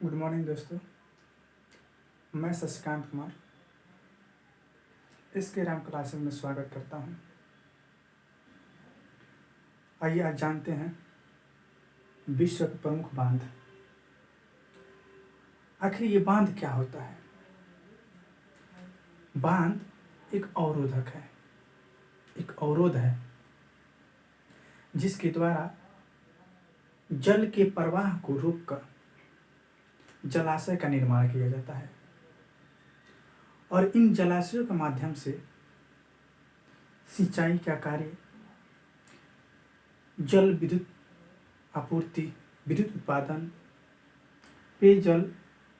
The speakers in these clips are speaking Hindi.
गुड मॉर्निंग दोस्तों। मैं शशिकांत कुमार इसके राम क्लासेस में स्वागत करता हूं। आइए आज जानते हैं विश्व के प्रमुख बांध। आखिर ये बांध क्या होता है? बांध एक अवरोधक है, एक अवरोध है जिसके द्वारा जल के प्रवाह को रोककर जलाशय का निर्माण किया जाता है और इन जलाशयों के माध्यम से सिंचाई का कार्य, जल विद्युत आपूर्ति, विद्युत उत्पादन, पेयजल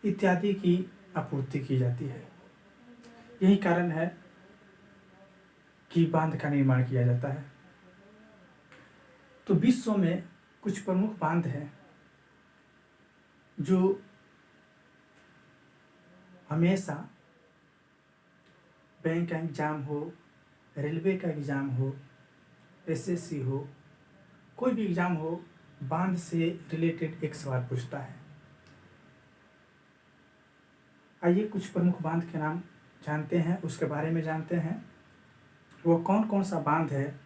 इत्यादि की आपूर्ति की जाती है। यही कारण है कि बांध का निर्माण किया जाता है। तो विश्व में कुछ प्रमुख बांध हैं जो हमेशा बैंक का एग्जाम हो, रेलवे का एग्जाम हो, एसएससी हो, कोई भी एग्जाम हो, बांध से रिलेटेड एक सवाल पूछता है। आइए कुछ प्रमुख बांध के नाम जानते हैं, उसके बारे में जानते हैं। वो कौन कौन सा बांध है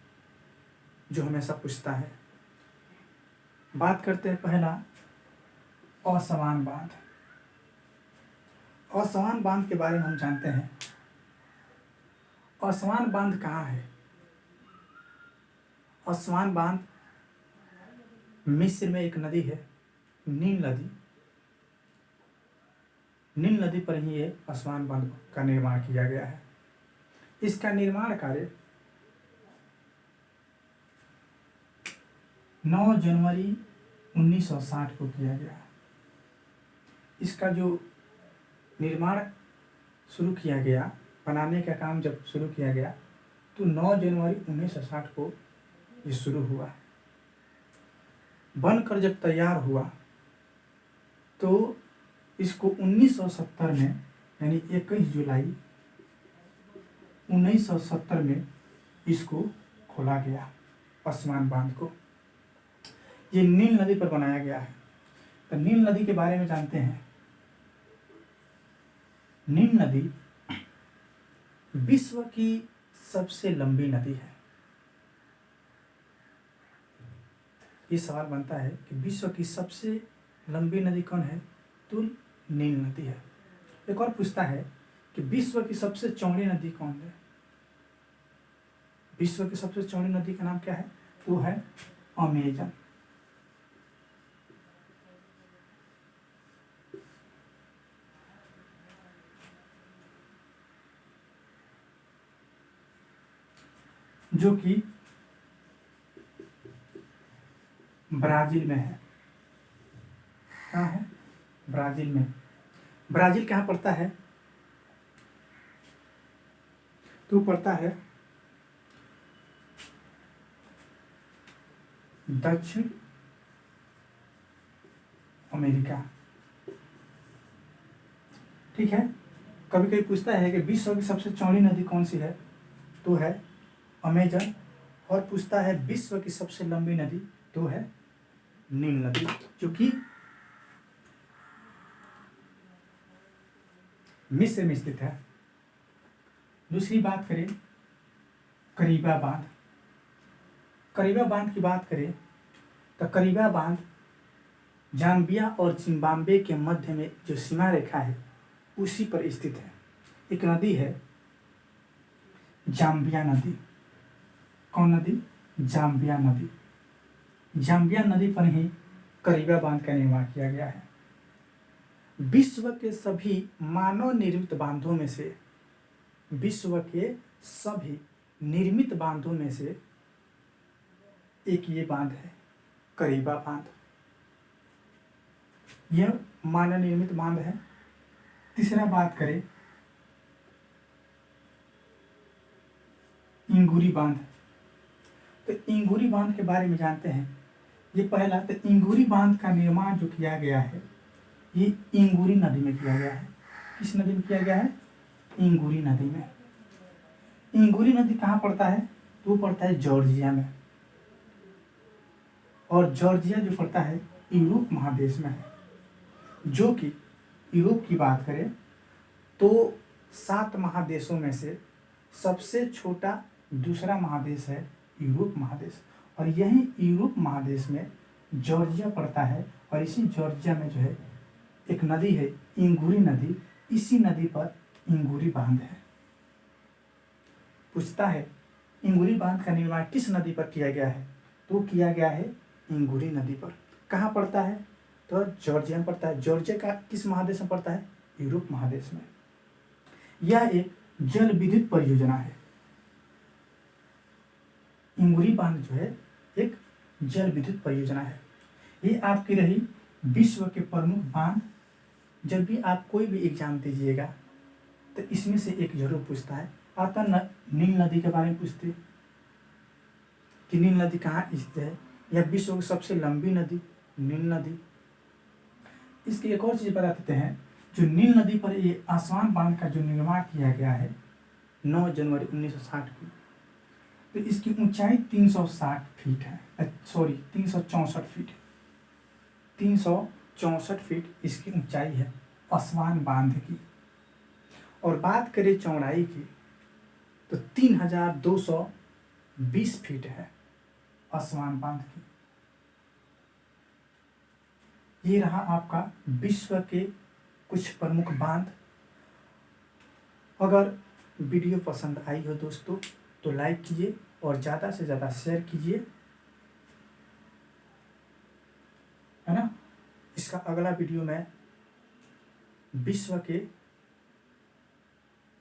जो हमेशा पूछता है। बात करते हैं पहला, असमान बांध। असमान बांध के बारे में हम जानते हैं। असमान बांध कहाँ है? असमान बांध मिस्र में एक नदी है, नील नदी। नील नदी पर ही ये असमान बांध का निर्माण किया गया है। इसका निर्माण कार्य 9 जनवरी 1960 को किया गया। इसका जो निर्माण शुरू किया गया, बनाने का काम जब शुरू किया गया तो 9 जनवरी 1960 को ये शुरू हुआ। बनकर जब तैयार हुआ तो इसको 1970 में, यानी 21 जुलाई 1970 में इसको खोला गया, असमान बांध को। ये नील नदी पर बनाया गया है। तो नील नदी के बारे में जानते हैं। नील नदी विश्व की सबसे लंबी नदी है। ये सवाल बनता है कि विश्व की सबसे लंबी नदी कौन है? तो नील नदी है। एक और पूछता है कि विश्व की सबसे चौड़ी नदी कौन है? विश्व की सबसे चौड़ी नदी का नाम क्या है? वो है अमेजन। जो कि ब्राजील में है। कहाँ है? ब्राजील में। ब्राजील कहाँ पड़ता है? तो पड़ता है दक्षिण अमेरिका। ठीक है। कभी कभी पूछता है कि विश्व की सबसे चौड़ी नदी कौन सी है? तो है अमेजन। और पूछता है विश्व की सबसे लंबी नदी, तो है नील नदी, जो कि मिस्र में स्थित है। दूसरी बात करें करीबा बांध। करीबा बांध की बात करें तो करीबा बांध जाम्बिया और जिम्बाब्वे के मध्य में जो सीमा रेखा है उसी पर स्थित है। एक नदी है जाम्बिया नदी। कौन नदी? जाम्बिया नदी। जाम्बिया नदी पर ही करीबा बांध का निर्माण किया गया है। विश्व के सभी मानव निर्मित बांधों में से, विश्व के सभी निर्मित बांधों में से एक ये बांध है, करीबा बांध। यह मानव निर्मित बांध है। तीसरा बात करें इंगूरी बांध। तो इंगूरी बांध के बारे में जानते हैं। ये पहला, तो इंगूरी बांध का निर्माण जो किया गया है ये इंगूरी नदी में किया गया है। किस नदी में किया गया है? इंगूरी नदी में। इंगूरी नदी कहाँ पड़ता है? तो पड़ता है जॉर्जिया में। और जॉर्जिया जो पड़ता है यूरोप महादेश में है। जो कि यूरोप की बात करें तो 7 महादेशों में से सबसे छोटा दूसरा महादेश है यूरोप महादेश। और यही यूरोप महादेश में जॉर्जिया पड़ता है और इसी जॉर्जिया में जो है एक नदी है इंगुरी नदी। इसी नदी पर इंगुरी बांध है। पूछता है इंगुरी बांध का निर्माण किस नदी पर किया गया है, तो किया गया है इंगुरी नदी पर। कहाँ पड़ता है, तो जॉर्जिया में पड़ता है। जॉर्जिया का किस महादेश में पड़ता है, यूरोप महादेश में। यह एक जल विद्युत परियोजना है। इंगुरी बांध जो है एक जल विद्युत परियोजना है। ये आपकी रही विश्व के प्रमुख बांध। जब भी आप कोई भी एग्जाम दीजिएगा तो इसमें से एक जरूर पूछता है। आता नील नदी के बारे में पूछते कि नील नदी कहाँ स्थित है, यह विश्व की सबसे लंबी नदी नील नदी। इसकी एक और चीज बता देते हैं, जो नील नदी पर ये आसवान बांध का जो निर्माण किया गया है 9 जनवरी 1960 की, तो इसकी ऊंचाई 360 फीट है, सॉरी 364 फीट। 364 फीट इसकी ऊंचाई है आसवान बांध की। और बात करें चौड़ाई की तो 3220 फीट है आसवान बांध की। ये रहा आपका विश्व के कुछ प्रमुख बांध। अगर वीडियो पसंद आई हो दोस्तों तो लाइक कीजिए और ज़्यादा से ज़्यादा शेयर कीजिए, है ना। इसका अगला वीडियो मैं विश्व के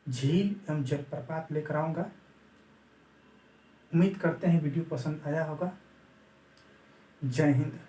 झील एवं जलप्रपात लेकर आऊँगा। उम्मीद करते हैं वीडियो पसंद आया होगा। जय हिंद।